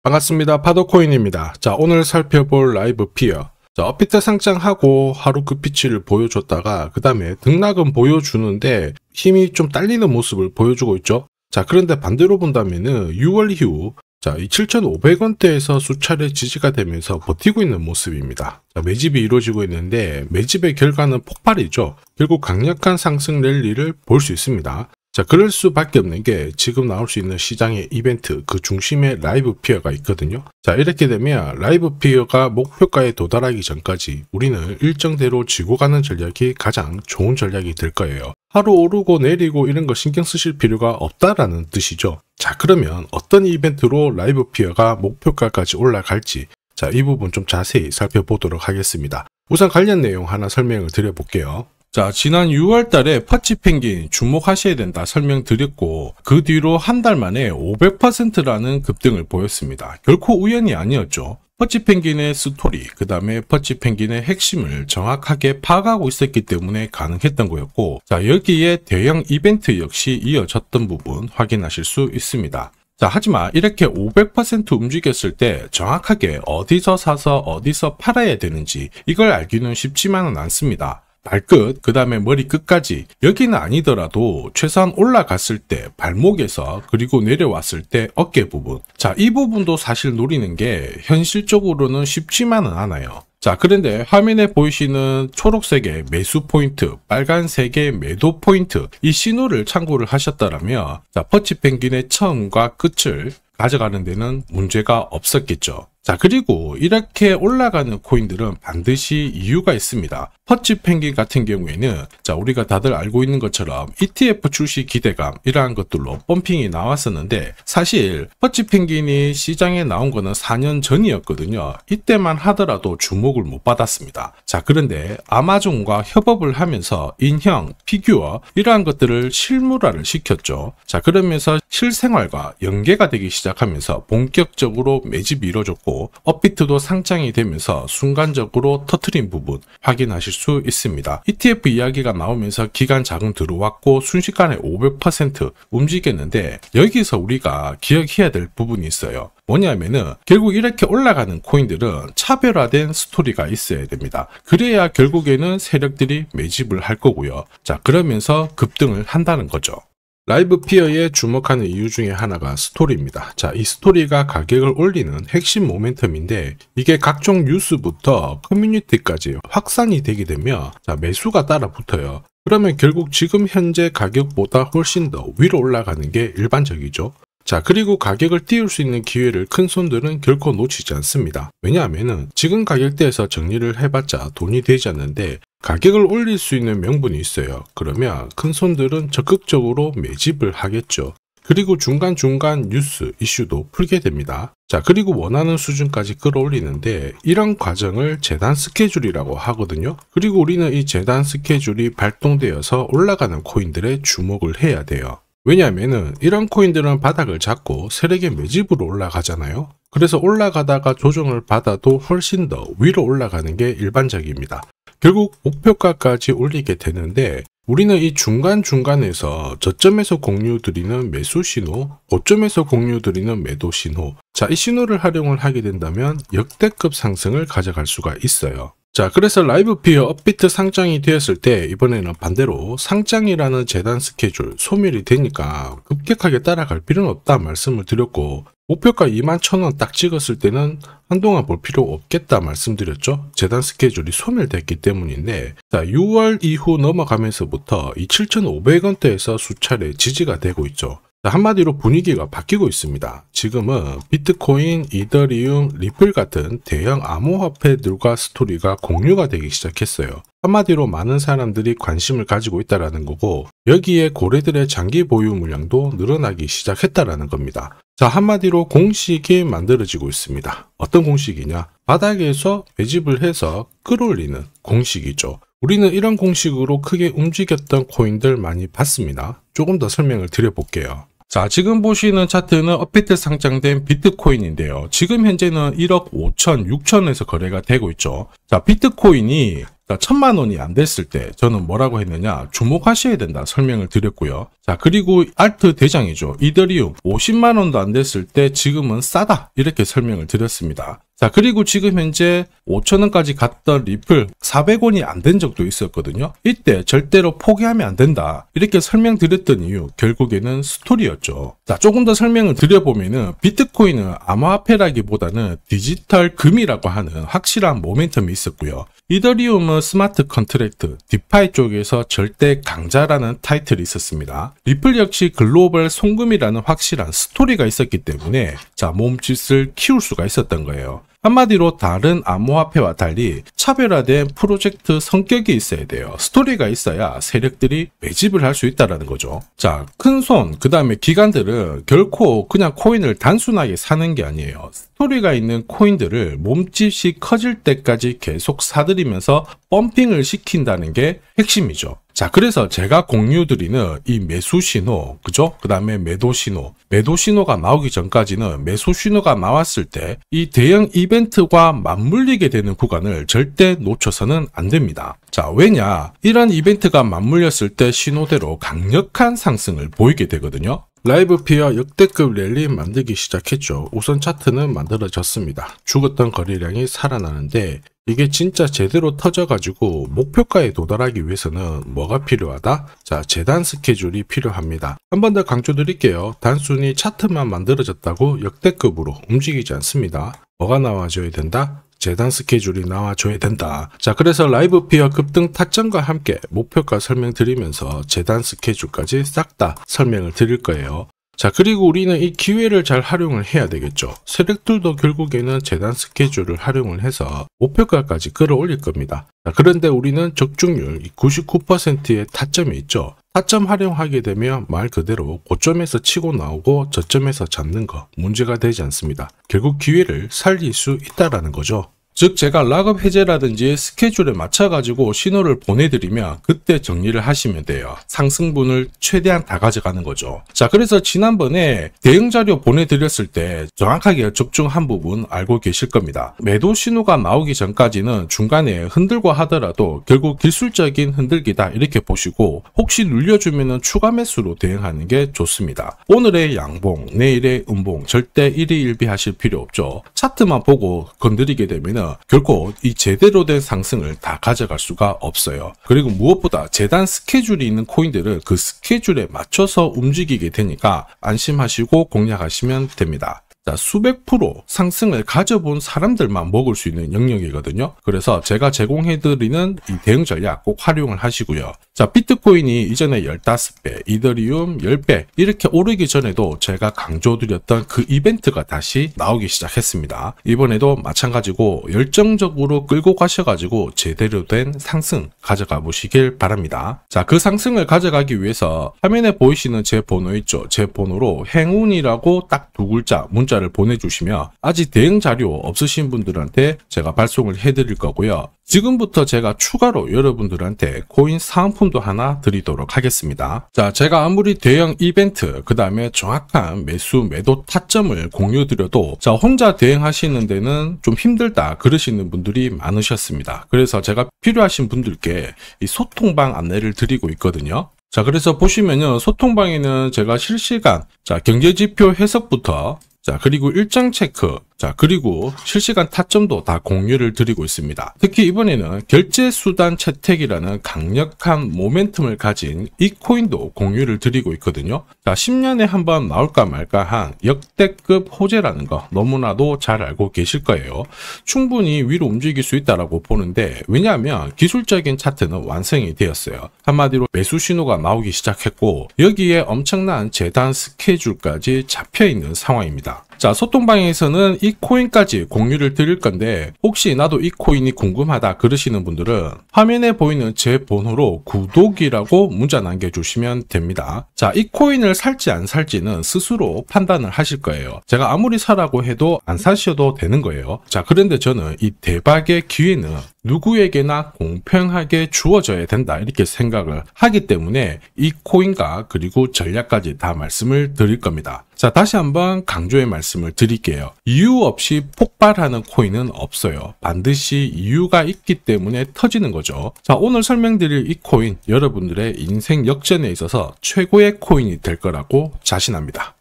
반갑습니다. 파도코인입니다. 자, 오늘 살펴볼 라이브 피어. 자, 업비트 상장하고 하루 급피치를 보여줬다가 그 다음에 등락은 보여주는데 힘이 좀 딸리는 모습을 보여주고 있죠. 자, 그런데 반대로 본다면은 6월 이후 자, 이 7,500원대에서 수차례 지지가 되면서 버티고 있는 모습입니다. 자, 매집이 이루어지고 있는데 매집의 결과는 폭발이죠. 결국 강력한 상승 랠리를 볼 수 있습니다. 자, 그럴 수밖에 없는 게 지금 나올 수 있는 시장의 이벤트 그 중심에 라이브 피어가 있거든요. 자, 이렇게 되면 라이브 피어가 목표가에 도달하기 전까지 우리는 일정대로 지고 가는 전략이 가장 좋은 전략이 될 거예요. 하루 오르고 내리고 이런 거 신경 쓰실 필요가 없다라는 뜻이죠. 자, 그러면 어떤 이벤트로 라이브 피어가 목표가까지 올라갈지 자, 이 부분 좀 자세히 살펴보도록 하겠습니다. 우선 관련 내용 하나 설명을 드려볼게요. 자, 지난 6월 달에 퍼치 펭귄 주목하셔야 된다 설명드렸고 그 뒤로 한 달 만에 500%라는 급등을 보였습니다. 결코 우연이 아니었죠. 퍼치 펭귄의 스토리, 그 다음에 퍼치 펭귄의 핵심을 정확하게 파악하고 있었기 때문에 가능했던 거였고 자, 여기에 대형 이벤트 역시 이어졌던 부분 확인하실 수 있습니다. 자, 하지만 이렇게 500% 움직였을 때 정확하게 어디서 사서 어디서 팔아야 되는지 이걸 알기는 쉽지만은 않습니다. 발끝, 그 다음에 머리 끝까지 여기는 아니더라도 최소한 올라갔을 때 발목에서 그리고 내려왔을 때 어깨 부분 자, 이 부분도 사실 노리는 게 현실적으로는 쉽지만은 않아요. 자, 그런데 화면에 보이시는 초록색의 매수 포인트, 빨간색의 매도 포인트 이 신호를 참고를 하셨다면 자, 퍼치 펭귄의 처음과 끝을 가져가는 데는 문제가 없었겠죠. 자, 그리고 이렇게 올라가는 코인들은 반드시 이유가 있습니다. 퍼치 펭귄 같은 경우에는 자, 우리가 다들 알고 있는 것처럼 ETF 출시 기대감 이러한 것들로 펌핑이 나왔었는데 사실 퍼치 펭귄이 시장에 나온 거는 4년 전이었거든요. 이때만 하더라도 주목을 못 받았습니다. 자, 그런데 아마존과 협업을 하면서 인형, 피규어 이러한 것들을 실물화를 시켰죠. 자, 그러면서 실생활과 연계가 되기 시작하면서 본격적으로 매집이 이루어졌고 업비트도 상장이 되면서 순간적으로 터트린 부분 확인하실 수 있습니다. ETF 이야기가 나오면서 기간 자금 들어왔고 순식간에 500% 움직였는데 여기서 우리가 기억해야 될 부분이 있어요. 뭐냐면은 결국 이렇게 올라가는 코인들은 차별화된 스토리가 있어야 됩니다. 그래야 결국에는 세력들이 매집을 할 거고요. 자, 그러면서 급등을 한다는 거죠. 라이브 피어에 주목하는 이유 중에 하나가 스토리입니다. 자, 이 스토리가 가격을 올리는 핵심 모멘텀인데 이게 각종 뉴스부터 커뮤니티까지 확산이 되게 되면 자, 매수가 따라 붙어요. 그러면 결국 지금 현재 가격보다 훨씬 더 위로 올라가는 게 일반적이죠. 자, 그리고 가격을 띄울 수 있는 기회를 큰 손들은 결코 놓치지 않습니다. 왜냐하면은 지금 가격대에서 정리를 해봤자 돈이 되지 않는데 가격을 올릴 수 있는 명분이 있어요. 그러면 큰 손들은 적극적으로 매집을 하겠죠. 그리고 중간중간 뉴스, 이슈도 풀게 됩니다. 자, 그리고 원하는 수준까지 끌어올리는데 이런 과정을 재단 스케줄이라고 하거든요. 그리고 우리는 이 재단 스케줄이 발동되어서 올라가는 코인들에 주목을 해야 돼요. 왜냐하면은 이런 코인들은 바닥을 잡고 세력의 매집으로 올라가잖아요. 그래서 올라가다가 조정을 받아도 훨씬 더 위로 올라가는 게 일반적입니다. 결국 목표가까지 올리게 되는데 우리는 이 중간중간에서 저점에서 공유드리는 매수 신호, 고점에서 공유드리는 매도 신호 자, 이 신호를 활용을 하게 된다면 역대급 상승을 가져갈 수가 있어요. 자, 그래서 라이브 피어 업비트 상장이 되었을 때 이번에는 반대로 상장이라는 재단 스케줄 소멸이 되니까 급격하게 따라갈 필요는 없다 말씀을 드렸고 목표가 21,000원 딱 찍었을 때는 한동안 볼 필요 없겠다 말씀드렸죠. 재단 스케줄이 소멸됐기 때문인데 자, 6월 이후 넘어가면서부터 이 7,500원대에서 수차례 지지가 되고 있죠. 한마디로 분위기가 바뀌고 있습니다. 지금은 비트코인, 이더리움, 리플 같은 대형 암호화폐들과 스토리가 공유가 되기 시작했어요. 한마디로 많은 사람들이 관심을 가지고 있다는 거고 여기에 고래들의 장기 보유 물량도 늘어나기 시작했다는 겁니다. 자, 한마디로 공식이 만들어지고 있습니다. 어떤 공식이냐? 바닥에서 매집을 해서 끌어올리는 공식이죠. 우리는 이런 공식으로 크게 움직였던 코인들 많이 봤습니다. 조금 더 설명을 드려볼게요. 자, 지금 보시는 차트는 업비트 상장된 비트코인인데요. 지금 현재는 1억 5천, 6천에서 거래가 되고 있죠. 자, 비트코인이 자, 1000만 원이 안 됐을 때 저는 뭐라고 했느냐, 주목하셔야 된다 설명을 드렸고요. 자, 그리고 알트 대장이죠. 이더리움 50만 원도 안 됐을 때 지금은 싸다 이렇게 설명을 드렸습니다. 자, 그리고 지금 현재 5,000원까지 갔던 리플 400원이 안 된 적도 있었거든요. 이때 절대로 포기하면 안 된다 이렇게 설명드렸던 이유, 결국에는 스토리였죠. 자, 조금 더 설명을 드려보면은 비트코인은 암호화폐라기보다는 디지털 금이라고 하는 확실한 모멘텀이 있었고요. 이더리움은 스마트 컨트랙트, 디파이 쪽에서 절대 강자라는 타이틀이 있었습니다. 리플 역시 글로벌 송금이라는 확실한 스토리가 있었기 때문에 자, 몸짓을 키울 수가 있었던 거예요. 한마디로 다른 암호화폐와 달리 차별화된 프로젝트 성격이 있어야 돼요. 스토리가 있어야 세력들이 매집을 할 수 있다는 거죠. 자, 큰손, 그 다음에 기관들은 결코 그냥 코인을 단순하게 사는 게 아니에요. 스토리가 있는 코인들을 몸집이 커질 때까지 계속 사들이면서 펌핑을 시킨다는 게 핵심이죠. 자, 그래서 제가 공유드리는 이 매수 신호, 그죠? 그 다음에 매도 신호. 매도 신호가 나오기 전까지는 매수 신호가 나왔을 때 이 대형 이벤트와 맞물리게 되는 구간을 절대 놓쳐서는 안 됩니다. 자, 왜냐? 이런 이벤트가 맞물렸을 때 신호대로 강력한 상승을 보이게 되거든요. 라이브 피어 역대급 랠리 만들기 시작했죠. 우선 차트는 만들어졌습니다. 죽었던 거래량이 살아나는데 이게 진짜 제대로 터져가지고 목표가에 도달하기 위해서는 뭐가 필요하다? 자, 재단 스케줄이 필요합니다. 한 번 더 강조드릴게요. 단순히 차트만 만들어졌다고 역대급으로 움직이지 않습니다. 뭐가 나와줘야 된다? 재단 스케줄이 나와줘야 된다. 자, 그래서 라이브 피어 급등 타점과 함께 목표가 설명드리면서 재단 스케줄까지 싹 다 설명을 드릴 거예요. 자, 그리고 우리는 이 기회를 잘 활용을 해야 되겠죠. 세력들도 결국에는 재단 스케줄을 활용을 해서 목표가까지 끌어올릴 겁니다. 자, 그런데 우리는 적중률 99%의 타점이 있죠. 타점 활용하게 되면 말 그대로 고점에서 치고 나오고 저점에서 잡는 거 문제가 되지 않습니다. 결국 기회를 살릴 수 있다라는 거죠. 즉 제가 락업 해제라든지 스케줄에 맞춰가지고 신호를 보내드리면 그때 정리를 하시면 돼요. 상승분을 최대한 다 가져가는 거죠. 자, 그래서 지난번에 대응 자료 보내드렸을 때 정확하게 적중한 부분 알고 계실 겁니다. 매도 신호가 나오기 전까지는 중간에 흔들고 하더라도 결국 기술적인 흔들기다 이렇게 보시고 혹시 눌려주면 추가 매수로 대응하는 게 좋습니다. 오늘의 양봉, 내일의 음봉 절대 일희일비하실 필요 없죠. 차트만 보고 건드리게 되면 결코 이 제대로 된 상승을 다 가져갈 수가 없어요. 그리고 무엇보다 재단 스케줄이 있는 코인들은 그 스케줄에 맞춰서 움직이게 되니까 안심하시고 공략하시면 됩니다. 자, 수백 프로 상승을 가져본 사람들만 먹을 수 있는 영역이거든요. 그래서 제가 제공해드리는 이 대응 전략 꼭 활용을 하시고요. 자, 비트코인이 이전에 15배, 이더리움 10배 이렇게 오르기 전에도 제가 강조드렸던 그 이벤트가 다시 나오기 시작했습니다. 이번에도 마찬가지고 열정적으로 끌고 가셔가지고 제대로 된 상승 가져가 보시길 바랍니다. 자, 그 상승을 가져가기 위해서 화면에 보이시는 제 번호 있죠. 제 번호로 행운이라고 딱 두 글자 문자를 보내주시면 아직 대응 자료 없으신 분들한테 제가 발송을 해드릴 거고요. 지금부터 제가 추가로 여러분들한테 코인 사은품도 하나 드리도록 하겠습니다. 자, 제가 아무리 대형 이벤트, 그 다음에 정확한 매수, 매도 타점을 공유드려도 자, 혼자 대응하시는 데는 좀 힘들다 그러시는 분들이 많으셨습니다. 그래서 제가 필요하신 분들께 이 소통방 안내를 드리고 있거든요. 자, 그래서 보시면요, 소통방에는 제가 실시간 경제지표 해석부터 그리고 일정 체크, 그리고 실시간 타점도 다 공유를 드리고 있습니다. 특히 이번에는 결제수단 채택이라는 강력한 모멘텀을 가진 이 코인도 공유를 드리고 있거든요. 10년에 한번 나올까 말까 한 역대급 호재라는 거 너무나도 잘 알고 계실 거예요. 충분히 위로 움직일 수 있다고 보는데, 왜냐하면 기술적인 차트는 완성이 되었어요. 한마디로 매수 신호가 나오기 시작했고 여기에 엄청난 재단 스케줄까지 잡혀있는 상황입니다. 자, 소통방에서는 이 코인까지 공유를 드릴 건데 혹시 나도 이 코인이 궁금하다 그러시는 분들은 화면에 보이는 제 번호로 구독이라고 문자 남겨주시면 됩니다. 자, 이 코인을 살지 안 살지는 스스로 판단을 하실 거예요. 제가 아무리 사라고 해도 안 사셔도 되는 거예요. 자, 그런데 저는 이 대박의 기회는 누구에게나 공평하게 주어져야 된다 이렇게 생각을 하기 때문에 이 코인과 그리고 전략까지 다 말씀을 드릴 겁니다. 자, 다시 한번 강조의 말씀을 드릴게요. 이유 없이 폭발하는 코인은 없어요. 반드시 이유가 있기 때문에 터지는 거죠. 자, 오늘 설명드릴 이 코인, 여러분들의 인생 역전에 있어서 최고의 코인이 될 거라고 자신합니다.